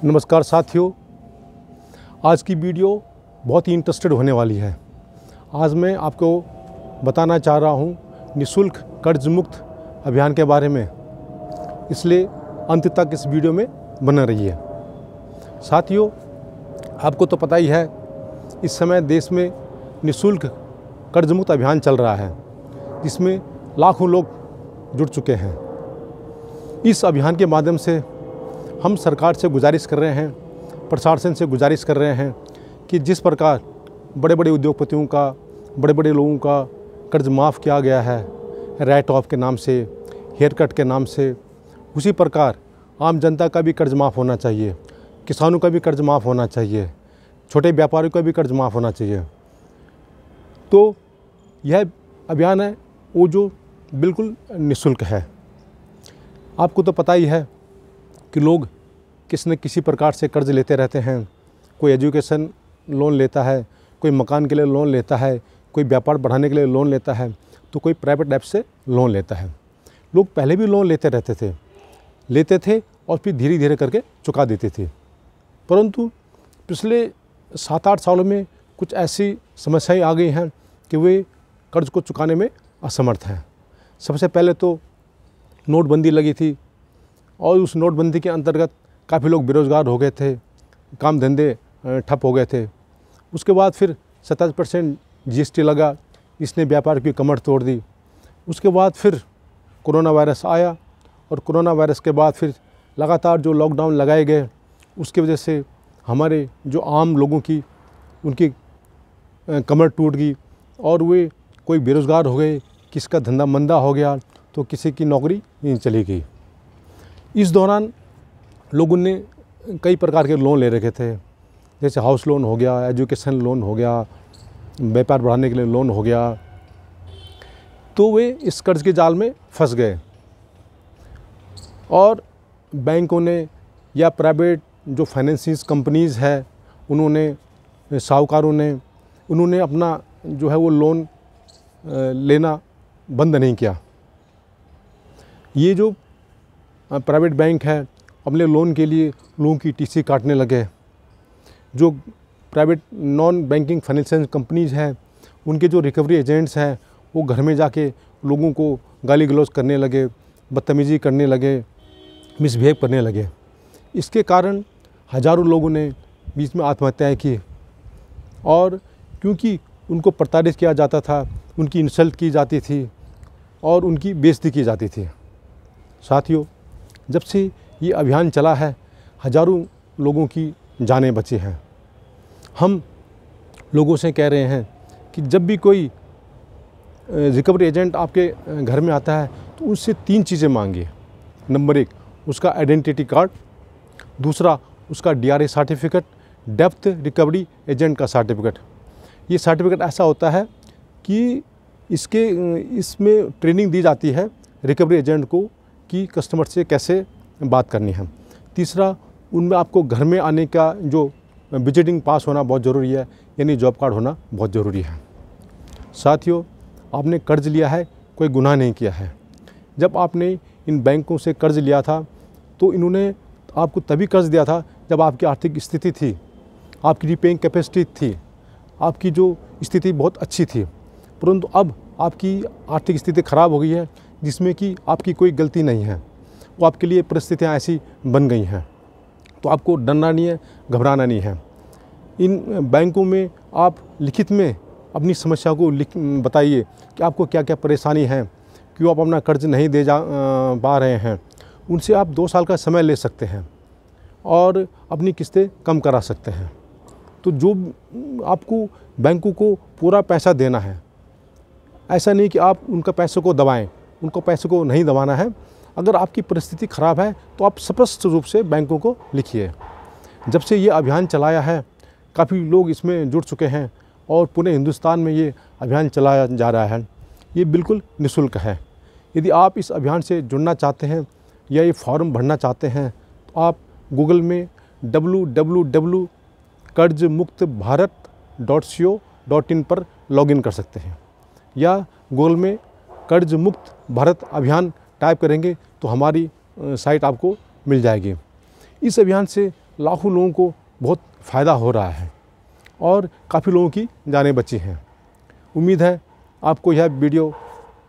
नमस्कार साथियों, आज की वीडियो बहुत ही इंटरेस्टेड होने वाली है। आज मैं आपको बताना चाह रहा हूँ निःशुल्क कर्ज मुक्त अभियान के बारे में, इसलिए अंत तक इस वीडियो में बने रहिए। साथियों, आपको तो पता ही है, इस समय देश में निःशुल्क कर्ज मुक्त अभियान चल रहा है, जिसमें लाखों लोग जुड़ चुके हैं। इस अभियान के माध्यम से हम सरकार से गुजारिश कर रहे हैं, प्रशासन से गुजारिश कर रहे हैं कि जिस प्रकार बड़े बड़े उद्योगपतियों का, बड़े बड़े लोगों का कर्ज माफ़ किया गया है राइट ऑफ के नाम से, हेयर कट के नाम से, उसी प्रकार आम जनता का भी कर्ज माफ़ होना चाहिए, किसानों का भी कर्ज माफ़ होना चाहिए, छोटे व्यापारियों का भी कर्ज माफ़ होना चाहिए। तो यह अभियान है वो जो बिल्कुल निःशुल्क है। आपको तो पता ही है कि लोग किसी न किसी प्रकार से कर्ज लेते रहते हैं। कोई एजुकेशन लोन लेता है, कोई मकान के लिए लोन लेता है, कोई व्यापार बढ़ाने के लिए लोन लेता है, तो कोई प्राइवेट ऐप से लोन लेता है। लोग पहले भी लोन लेते थे और फिर धीरे धीरे करके चुका देते थे। परंतु पिछले 7-8 सालों में कुछ ऐसी समस्याएं आ गई हैं कि वे कर्ज को चुकाने में असमर्थ हैं। सबसे पहले तो नोटबंदी लगी थी और उस नोटबंदी के अंतर्गत काफ़ी लोग बेरोज़गार हो गए थे, काम धंधे ठप हो गए थे। उसके बाद फिर 27% GST लगा, इसने व्यापार की कमर तोड़ दी। उसके बाद फिर कोरोना वायरस आया और कोरोना वायरस के बाद फिर लगातार जो लॉकडाउन लगाए गए, उसकी वजह से हमारे जो आम लोगों की उनकी कमर टूट गई और वे कोई बेरोज़गार हो गए, किसी का धंधा मंदा हो गया तो किसी की नौकरी चली गई। इस दौरान लोगों ने कई प्रकार के लोन ले रखे थे, जैसे हाउस लोन हो गया, एजुकेशन लोन हो गया, व्यापार बढ़ाने के लिए लोन हो गया। तो वे इस कर्ज के जाल में फंस गए और बैंकों ने या प्राइवेट जो फाइनेंसिंग कंपनीज़ है, उन्होंने, साहूकारों ने, उन्होंने अपना जो है वो लोन लेना बंद नहीं किया। ये जो प्राइवेट बैंक है अपने लोन के लिए लोगों की TC काटने लगे। जो private non banking financial companies हैं, उनके जो रिकवरी एजेंट्स हैं, वो घर में जाके लोगों को गाली गलौज करने लगे, बदतमीज़ी करने लगे, मिसबिहेव करने लगे। इसके कारण हज़ारों लोगों ने बीच में आत्महत्याएं की और क्योंकि उनको प्रताड़ित किया जाता था, उनकी इंसल्ट की जाती थी और उनकी बेइज्जती की जाती थी। साथियों, जब से ये अभियान चला है, हज़ारों लोगों की जानें बची हैं। हम लोगों से कह रहे हैं कि जब भी कोई रिकवरी एजेंट आपके घर में आता है तो उससे 3 चीज़ें मांगिए। नंबर 1 उसका आइडेंटिटी कार्ड, दूसरा उसका DRA certificate, depth recovery agent का सर्टिफिकेट। ये सर्टिफिकेट ऐसा होता है कि इसमें ट्रेनिंग दी जाती है रिकवरी एजेंट को कि कस्टमर से कैसे बात करनी है। तीसरा, उनमें आपको घर में आने का जो विजिटिंग पास होना बहुत ज़रूरी है, यानी जॉब कार्ड होना बहुत ज़रूरी है। साथियों, आपने कर्ज लिया है, कोई गुनाह नहीं किया है। जब आपने इन बैंकों से कर्ज लिया था तो इन्होंने आपको तभी कर्ज दिया था जब आपकी आर्थिक स्थिति थी, आपकी रीपेइंग कैपेसिटी थी, आपकी जो स्थिति बहुत अच्छी थी। परंतु अब आपकी आर्थिक स्थिति ख़राब हो गई है, जिसमें कि आपकी कोई गलती नहीं है, वो आपके लिए परिस्थितियाँ ऐसी बन गई हैं। तो आपको डरना नहीं है, घबराना नहीं है। इन बैंकों में आप लिखित में अपनी समस्या को बताइए कि आपको क्या क्या परेशानी है, क्यों आप अपना कर्ज नहीं दे पा रहे हैं। उनसे आप 2 साल का समय ले सकते हैं और अपनी किस्तें कम करा सकते हैं। तो जो आपको बैंकों को पूरा पैसा देना है, ऐसा नहीं कि आप उनका पैसे को दबाएं, उनको पैसे को नहीं दबाना है। अगर आपकी परिस्थिति ख़राब है तो आप स्पष्ट रूप से बैंकों को लिखिए। जब से ये अभियान चलाया है, काफ़ी लोग इसमें जुड़ चुके हैं और पूरे हिंदुस्तान में ये अभियान चलाया जा रहा है। ये बिल्कुल निःशुल्क है। यदि आप इस अभियान से जुड़ना चाहते हैं या ये फॉर्म भरना चाहते हैं तो आप गूगल में www.कर्जमुक्तभारत.co.in पर लॉगिन कर सकते हैं, या गूगल में कर्ज मुक्त भारत अभियान टाइप करेंगे तो हमारी साइट आपको मिल जाएगी। इस अभियान से लाखों लोगों को बहुत फ़ायदा हो रहा है और काफ़ी लोगों की जानें बची हैं। उम्मीद है आपको यह वीडियो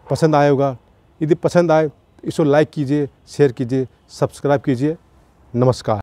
पसंद आया होगा। यदि पसंद आए तो इसको लाइक कीजिए, शेयर कीजिए, सब्सक्राइब कीजिए। नमस्कार।